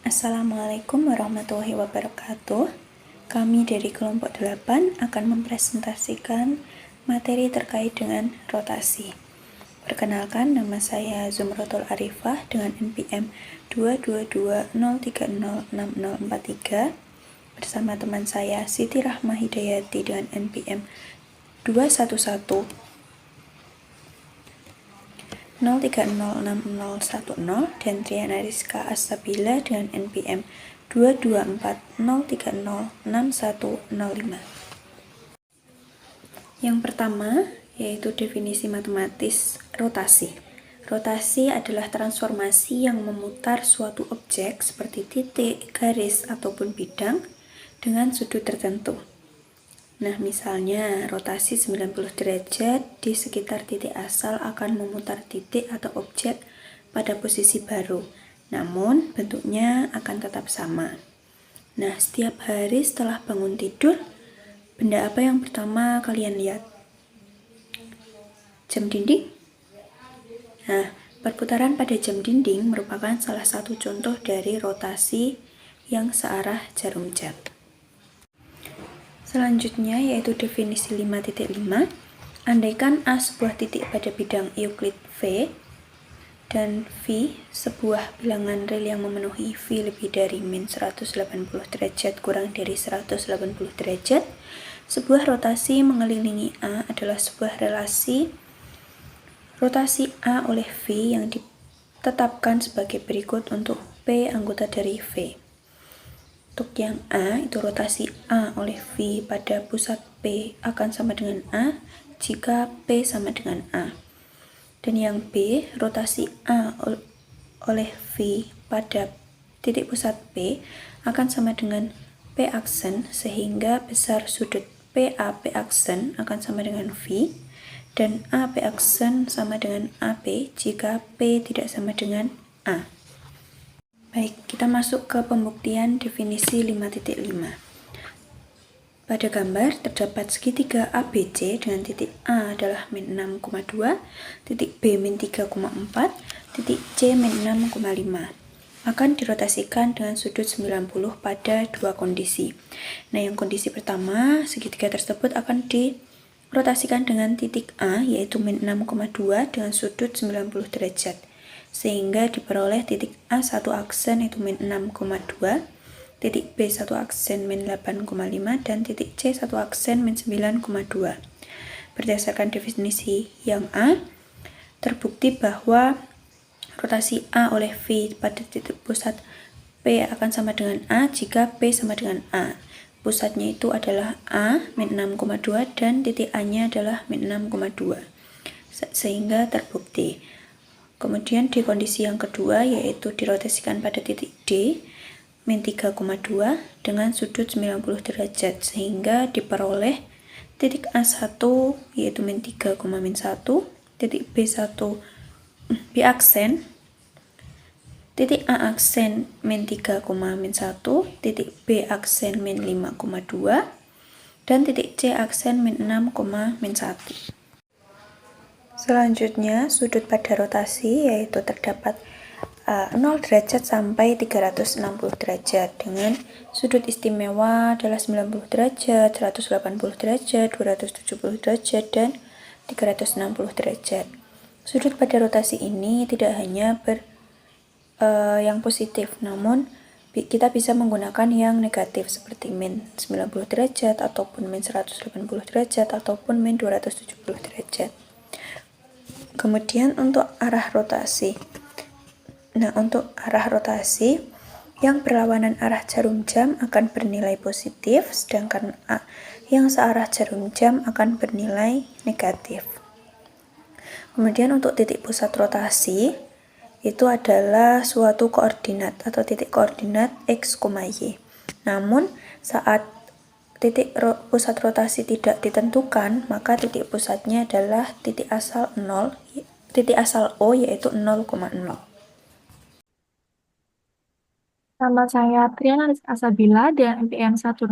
Assalamualaikum warahmatullahi wabarakatuh. Kami dari kelompok 8 akan mempresentasikan materi terkait dengan rotasi. Perkenalkan, nama saya Zumratul Arifah dengan NPM 22203060043 bersama teman saya Siti Rahma Hidayati dengan NPM 211 0306010 dan Triana Rizka Astabila dengan NPM 22403061105. Yang pertama yaitu definisi matematis rotasi. Rotasi adalah transformasi yang memutar suatu objek seperti titik, garis, ataupun bidang dengan sudut tertentu. Nah, misalnya rotasi 90 derajat di sekitar titik asal akan memutar titik atau objek pada posisi baru, namun bentuknya akan tetap sama. Nah, setiap hari setelah bangun tidur, benda apa yang pertama kalian lihat? Jam dinding? Nah, perputaran pada jam dinding merupakan salah satu contoh dari rotasi yang searah jarum jam. Selanjutnya yaitu definisi 5.5. Andaikan A sebuah titik pada bidang Euclid V dan V sebuah bilangan real yang memenuhi V lebih dari min 180 derajat kurang dari 180 derajat, sebuah rotasi mengelilingi A adalah sebuah relasi rotasi A oleh V yang ditetapkan sebagai berikut untuk P anggota dari V. Untuk yang A, itu rotasi A oleh V pada pusat P akan sama dengan A jika P sama dengan A. Dan yang B, rotasi A oleh V pada titik pusat P akan sama dengan P aksen, sehingga besar sudut PA P aksen akan sama dengan V, dan AP aksen sama dengan AP jika P tidak sama dengan A. Baik, kita masuk ke pembuktian definisi 5.5. Pada gambar terdapat segitiga ABC dengan titik A adalah min 6,2, titik B min 3,4, titik C min 6,5. Akan dirotasikan dengan sudut 90 pada dua kondisi. Nah, yang kondisi pertama, segitiga tersebut akan dirotasikan dengan titik A yaitu min 6,2 dengan sudut 90 derajat. Sehingga diperoleh titik A satu aksen yaitu min 6,2, titik B satu aksen min 8,5, dan titik C satu aksen min 9,2. Berdasarkan definisi yang A, terbukti bahwa rotasi A oleh V pada titik pusat P akan sama dengan A jika P sama dengan A. Pusatnya itu adalah A min 6,2 dan titik A-nya adalah min 6,2. Sehingga terbukti. Kemudian di kondisi yang kedua yaitu dirotasikan pada titik D min 3,2 dengan sudut 90 derajat sehingga diperoleh titik A1 yaitu min 3,1, titik B1 B aksen, titik A aksen min 3,1, titik B aksen min 5,2, dan titik C aksen min 6,1. Selanjutnya, sudut pada rotasi yaitu terdapat 0 derajat sampai 360 derajat dengan sudut istimewa adalah 90 derajat, 180 derajat, 270 derajat, dan 360 derajat. Sudut pada rotasi ini tidak hanya yang positif, namun kita bisa menggunakan yang negatif seperti min 90 derajat ataupun min 180 derajat ataupun min 270 derajat. Kemudian untuk arah rotasi. Nah, untuk arah rotasi yang berlawanan arah jarum jam akan bernilai positif, sedangkan yang searah jarum jam akan bernilai negatif. Kemudian untuk titik pusat rotasi itu adalah suatu koordinat atau titik koordinat x, y. Namun saat titik pusat rotasi tidak ditentukan, maka titik pusatnya adalah titik asal O yaitu 0,0. Nama saya Triana Asabila dan NPM 105.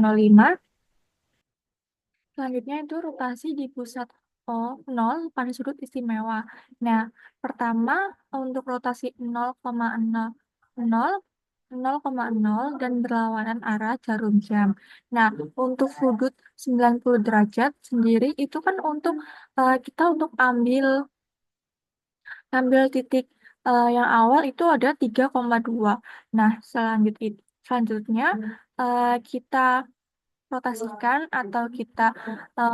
Selanjutnya itu rotasi di pusat O0 pada sudut istimewa. Nah, pertama untuk rotasi 0,00 0,0 dan berlawanan arah jarum jam. Nah, untuk sudut 90 derajat sendiri itu kan untuk kita untuk ambil titik yang awal itu ada 3,2. Nah, selanjutnya kita rotasikan atau kita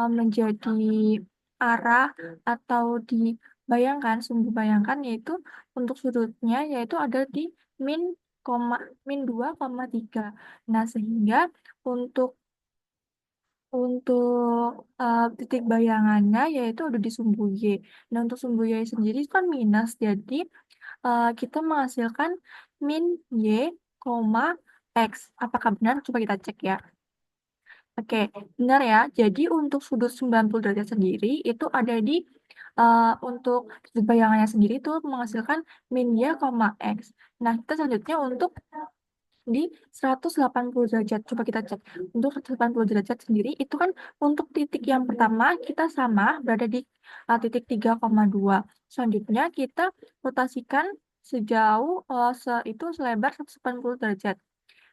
menjadi arah atau dibayangkan, sumbu bayangkan yaitu untuk sudutnya yaitu ada di min koma min 2,3. Nah, sehingga untuk titik bayangannya yaitu ada di sumbu Y. Nah, untuk sumbu Y sendiri itu kan minus, jadi kita menghasilkan min Y, X. Apakah benar? Coba kita cek ya. Oke, benar ya. Jadi untuk sudut 90 derajat sendiri itu ada di untuk sudut bayangannya sendiri itu menghasilkan min Y, X. Nah, kita selanjutnya untuk di 180 derajat. Coba kita cek. Untuk 180 derajat sendiri itu kan untuk titik yang pertama kita sama berada di titik 3,2. Selanjutnya kita rotasikan sejauh itu selebar 180 derajat.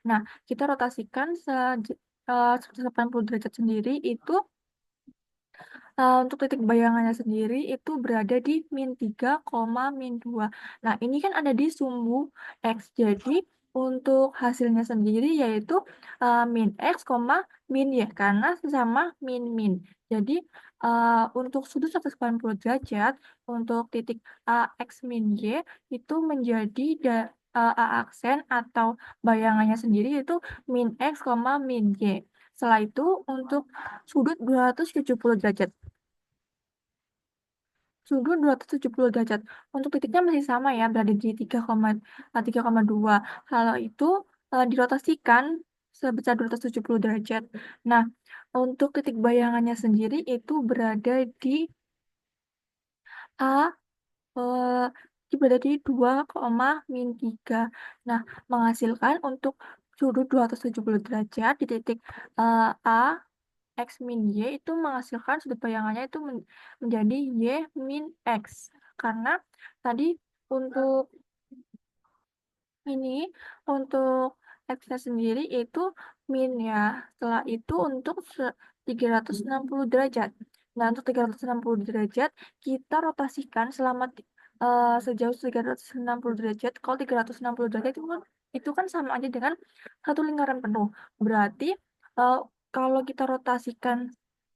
Nah, kita rotasikan 180 derajat sendiri itu untuk titik bayangannya sendiri itu berada di min 3, min 2. Nah, ini kan ada di sumbu X. Jadi, untuk hasilnya sendiri yaitu min X, min Y, karena sesama min-min. Jadi, untuk sudut 180 derajat, untuk titik A, X, min Y, itu menjadi A aksen atau bayangannya sendiri itu min X, min Y. Setelah itu, untuk sudut 270 derajat. Sudut 270 derajat. Untuk titiknya masih sama ya, berada di 3,2. Kalau itu dirotasikan sebesar 270 derajat. Nah, untuk titik bayangannya sendiri itu berada di A, berada di 2, min 3. Nah, menghasilkan untuk sudut 270 derajat di titik A, X min Y itu menghasilkan sudut bayangannya itu menjadi Y min X. Karena tadi untuk ini, untuk X-nya sendiri itu min ya. Setelah itu untuk 360 derajat. Nah, untuk 360 derajat, kita rotasikan selama sejauh 360 derajat. Kalau 360 derajat itu kan sama aja dengan satu lingkaran penuh. Berarti kalau kita rotasikan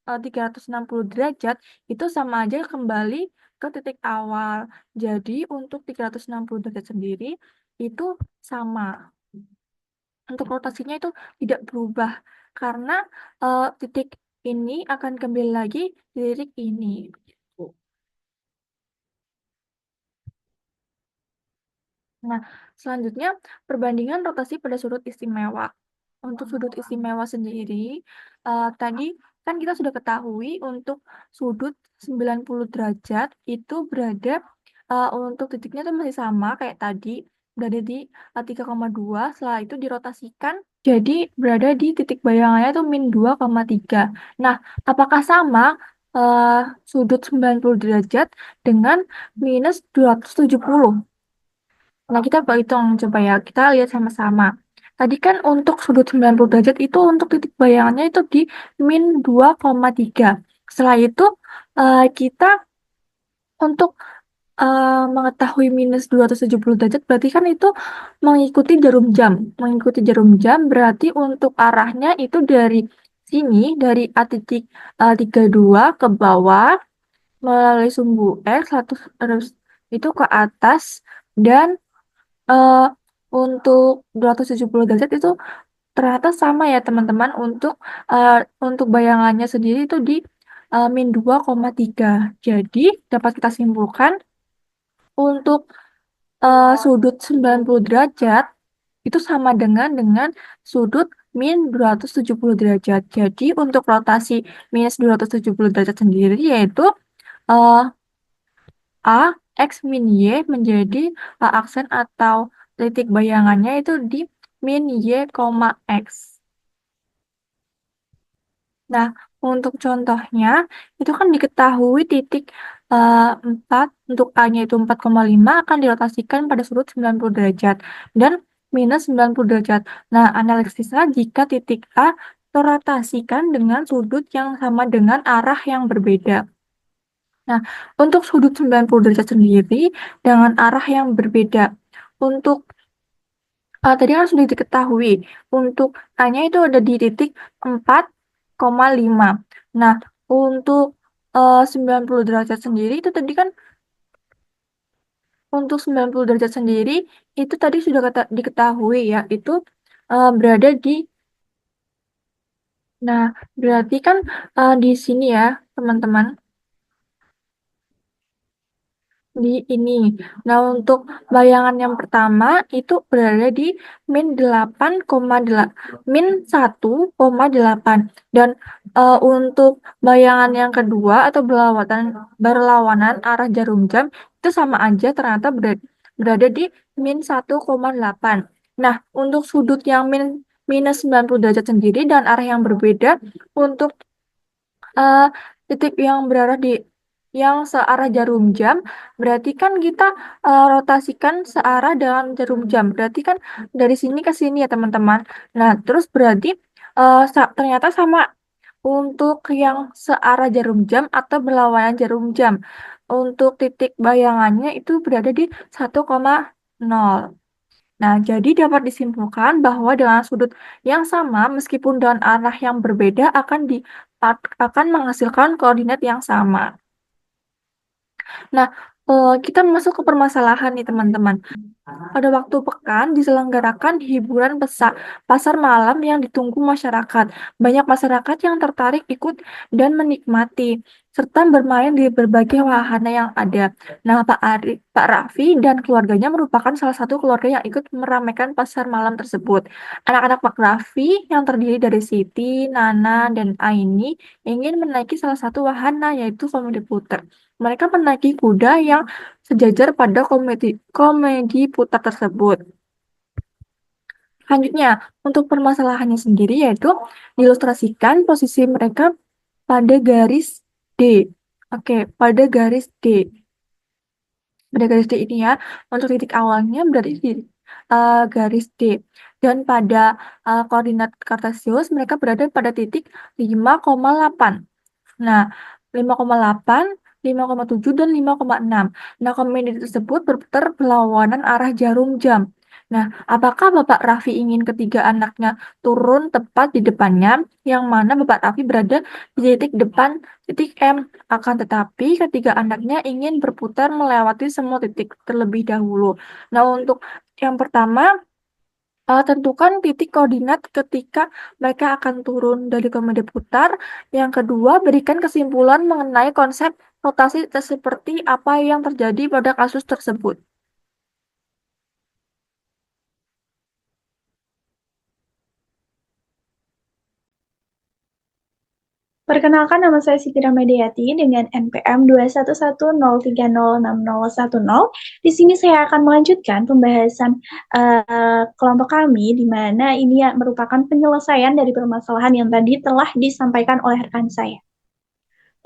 360 derajat, itu sama aja kembali ke titik awal. Jadi, untuk 360 derajat sendiri, itu sama. Untuk rotasinya itu tidak berubah, karena titik ini akan kembali lagi di titik ini. Nah, selanjutnya perbandingan rotasi pada sudut istimewa. Untuk sudut istimewa sendiri, tadi kan kita sudah ketahui untuk sudut 90 derajat itu berada untuk titiknya itu masih sama kayak tadi, berada di 3,2, setelah itu dirotasikan jadi berada di titik bayangannya itu min 2,3. Nah, apakah sama sudut 90 derajat dengan minus 270? Nah, kita hitung coba ya. Kita lihat sama-sama. Tadi kan untuk sudut 90 derajat itu untuk titik bayangannya itu di min 2,3. Setelah itu kita untuk mengetahui minus 270 derajat berarti kan itu mengikuti jarum jam. Mengikuti jarum jam berarti untuk arahnya itu dari sini, dari A titik 32 ke bawah melalui sumbu X terus itu ke atas dan eh untuk 270 derajat itu ternyata sama ya teman-teman untuk bayangannya sendiri itu di min 2,3. Jadi dapat kita simpulkan untuk sudut 90 derajat itu sama dengan sudut min 270 derajat. Jadi untuk rotasi minus 270 derajat sendiri yaitu eh, A, X min Y menjadi aksen atau titik bayangannya itu di min Y, X. Nah, untuk contohnya, itu kan diketahui titik 4, untuk A-nya itu 4,5 akan dirotasikan pada sudut 90 derajat. Dan minus 90 derajat. Nah, analisisnya jika titik A terotasikan dengan sudut yang sama dengan arah yang berbeda. Nah, untuk sudut 90 derajat sendiri dengan arah yang berbeda. Untuk tadi kan sudah diketahui, untuk A-nya itu ada di titik 4,5. Nah, untuk 90 derajat sendiri itu tadi kan untuk 90 derajat sendiri itu tadi sudah diketahui ya, itu berada di. Nah, berarti kan di sini ya, teman-teman. Di ini. Nah, untuk bayangan yang pertama itu berada di min 1,8. Dan untuk bayangan yang kedua atau berlawanan arah jarum jam itu sama aja ternyata berada di min 1,8. Nah, untuk sudut yang minus 90 derajat sendiri dan arah yang berbeda untuk eh, titik yang berada di yang searah jarum jam, berarti kan kita rotasikan searah dengan jarum jam. Berarti kan dari sini ke sini ya teman-teman. Nah, terus berarti ternyata sama untuk yang searah jarum jam atau berlawanan jarum jam. Untuk titik bayangannya itu berada di 1,0. Nah, jadi dapat disimpulkan bahwa dengan sudut yang sama, meskipun dengan arah yang berbeda, akan menghasilkan koordinat yang sama. Nah, kita masuk ke permasalahan nih, teman-teman. Pada waktu pekan diselenggarakan hiburan pasar malam yang ditunggu masyarakat. Banyak masyarakat yang tertarik ikut dan menikmati, serta bermain di berbagai wahana yang ada. Nah, Pak Raffi dan keluarganya merupakan salah satu keluarga yang ikut meramaikan pasar malam tersebut. Anak-anak Pak Raffi yang terdiri dari Siti, Nana, dan Aini ingin menaiki salah satu wahana yaitu komedi puter. Mereka menaiki kuda yang sejajar pada komedi putar tersebut. Selanjutnya, untuk permasalahannya sendiri yaitu diilustrasikan posisi mereka pada garis D. Oke, pada garis D. Pada garis D ini ya, untuk titik awalnya berarti di garis D. Dan pada koordinat Kartesius mereka berada pada titik 5,8. Nah, 5,8, 5,7, dan 5,6. Nah, komedi tersebut berputar berlawanan arah jarum jam. Nah, apakah Bapak Raffi ingin ketiga anaknya turun tepat di depannya, yang mana Bapak Raffi berada di titik depan titik M? Akan tetapi, ketiga anaknya ingin berputar melewati semua titik terlebih dahulu. Nah, untuk yang pertama, tentukan titik koordinat ketika mereka akan turun dari komedi putar. Yang kedua, berikan kesimpulan mengenai konsep rotasi seperti apa yang terjadi pada kasus tersebut. Perkenalkan, nama saya Siti Ramadiati dengan NPM 21103060010. Di sini saya akan melanjutkan pembahasan kelompok kami, di mana ini merupakan penyelesaian dari permasalahan yang tadi telah disampaikan oleh rekan saya.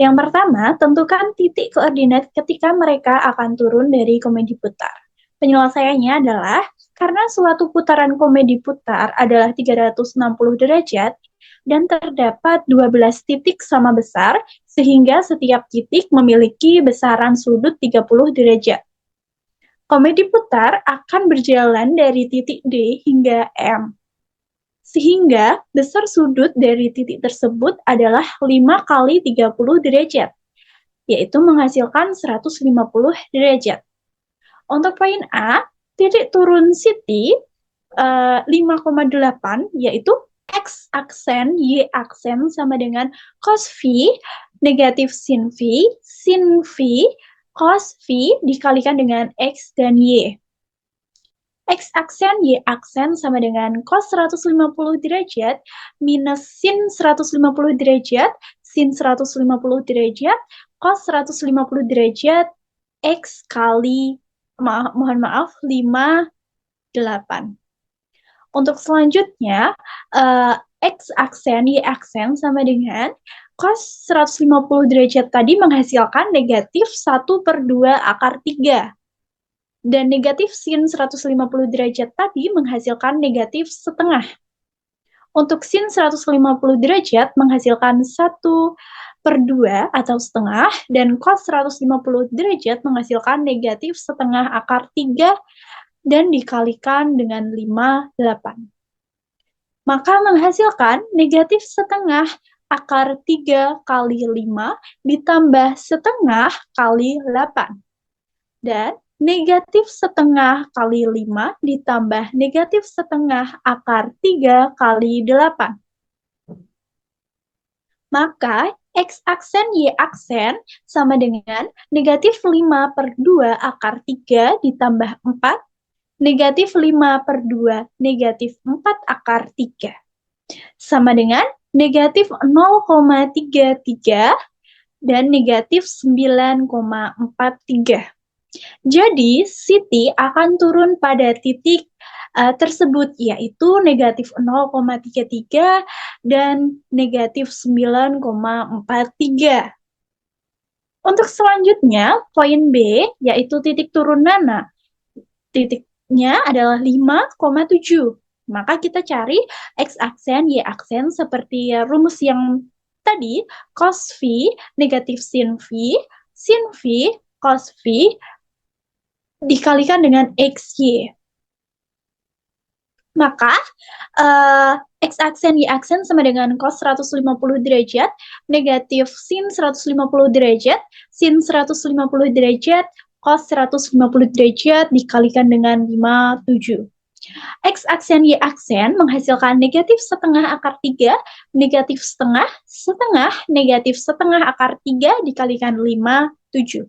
Yang pertama, tentukan titik koordinat ketika mereka akan turun dari komedi putar. Penyelesaiannya adalah, karena suatu putaran komedi putar adalah 360 derajat, dan terdapat 12 titik sama besar, sehingga setiap titik memiliki besaran sudut 30 derajat. Komedi putar akan berjalan dari titik D hingga M, sehingga besar sudut dari titik tersebut adalah 5 kali 30 derajat, yaitu menghasilkan 150 derajat. Untuk poin A, titik turun Siti 5,8, yaitu X aksen, Y aksen sama dengan cos V, negatif sin V, cos V dikalikan dengan X dan Y. X aksen, Y aksen sama dengan cos 150 derajat minus sin 150 derajat, sin 150 derajat, cos 150 derajat, X kali, mohon maaf, 58. Untuk selanjutnya, X aksen, Y aksen sama dengan cos 150 derajat tadi menghasilkan negatif 1/2 akar 3. Dan negatif sin 150 derajat tadi menghasilkan negatif setengah. Untuk sin 150 derajat menghasilkan 1/2 atau setengah, dan cos 150 derajat menghasilkan negatif setengah akar 3 dan dikalikan dengan 58. Maka menghasilkan negatif setengah akar 3 kali 5 ditambah setengah kali 8. Dan negatif setengah kali 5 ditambah negatif setengah akar 3 kali 8. Maka X aksen Y aksen sama dengan negatif 5/2 akar 3 ditambah 4, negatif 5/2 negatif 4 akar 3. Sama dengan negatif 0,33 dan negatif 9,43. Jadi, Siti akan turun pada titik tersebut, yaitu negatif 0,33 dan negatif 9,43. Untuk selanjutnya, poin B, yaitu titik turun Nana. Titiknya adalah 5,7. Maka kita cari X aksen, Y aksen seperti rumus yang tadi, cos V, negatif sin V, cos V, dikalikan dengan XY. Maka, X aksen, Y aksen sama dengan cos 150 derajat, negatif sin 150 derajat, sin 150 derajat, cos 150 derajat, dikalikan dengan 57. X aksen, Y aksen menghasilkan negatif setengah akar 3, negatif setengah, negatif setengah akar 3, dikalikan 57.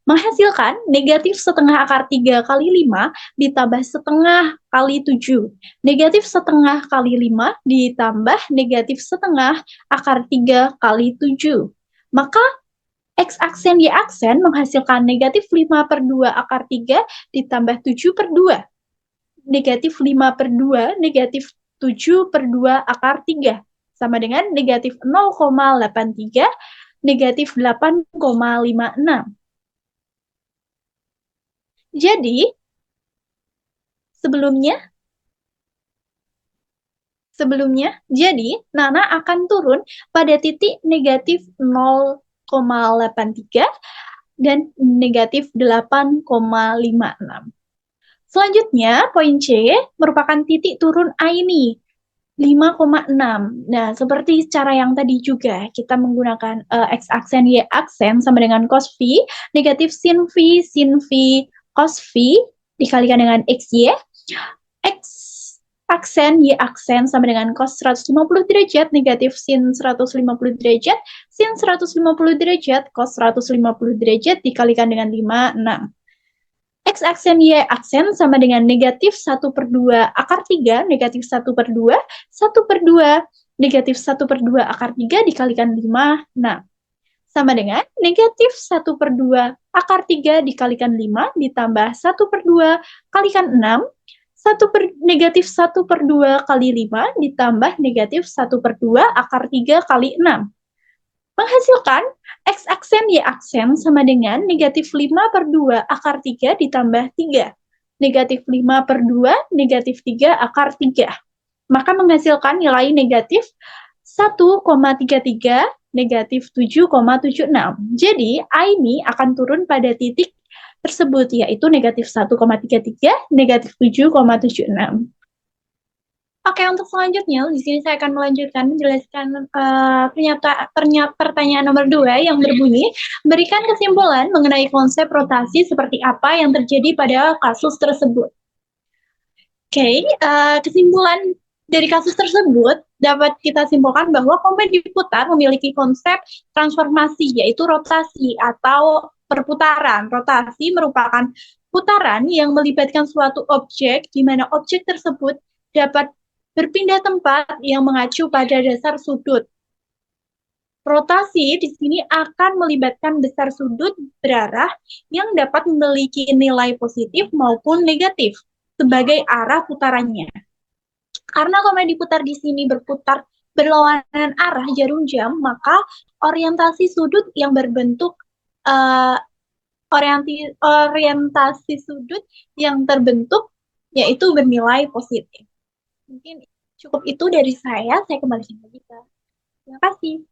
Menghasilkan negatif setengah akar 3 kali 5 ditambah setengah kali 7. Negatif setengah kali 5 ditambah negatif setengah akar 3 kali 7. Maka X aksen Y aksen menghasilkan negatif 5/2 akar 3 ditambah 7/2. Negatif 5/2 negatif 7/2 akar 3. Sama dengan negatif 0,83 negatif 8,56. Jadi, sebelumnya, jadi Nana akan turun pada titik negatif 0,83 dan negatif 8,56. Selanjutnya, poin C merupakan titik turun A ini, 5,6. Nah, seperti cara yang tadi juga, kita menggunakan X aksen, Y aksen sama dengan cos V, negatif sin V, cos V, dikalikan dengan XY. X aksen, Y aksen sama dengan cos 150 derajat, negatif sin 150 derajat, sin 150 derajat, cos 150 derajat, dikalikan dengan 56. X aksen, Y aksen sama dengan negatif 1/2 akar 3, negatif 1/2, 1/2, negatif 1/2 akar 3 dikalikan 5, sama dengan negatif 1/2 akar 3 dikalikan 5 ditambah 1/2 kalikan 6, negatif 1/2 kali 5 ditambah negatif 1/2 akar 3 kali 6. Menghasilkan X aksen, Y aksen sama dengan negatif 5/2 akar 3 ditambah 3. Negatif 5/2, negatif 3 akar 3. Maka menghasilkan nilai negatif 1,33, negatif 7,76. Jadi, A ini akan turun pada titik tersebut, yaitu negatif 1,33, negatif 7,76. Oke, untuk selanjutnya, di sini saya akan melanjutkan menjelaskan pertanyaan nomor 2 yang berbunyi, berikan kesimpulan mengenai konsep rotasi seperti apa yang terjadi pada kasus tersebut. Oke, kesimpulan dari kasus tersebut dapat kita simpulkan bahwa komen diputar memiliki konsep transformasi, yaitu rotasi atau perputaran. Rotasi merupakan putaran yang melibatkan suatu objek, di mana objek tersebut dapat berpindah tempat yang mengacu pada dasar sudut. Rotasi di sini akan melibatkan dasar sudut berarah yang dapat memiliki nilai positif maupun negatif sebagai arah putarannya. Karena komen diputar di sini berputar berlawanan arah jarum jam, maka orientasi sudut yang berbentuk orientasi sudut yang terbentuk yaitu bernilai positif. Mungkin cukup itu dari saya kembalikan lagi ke. Terima kasih.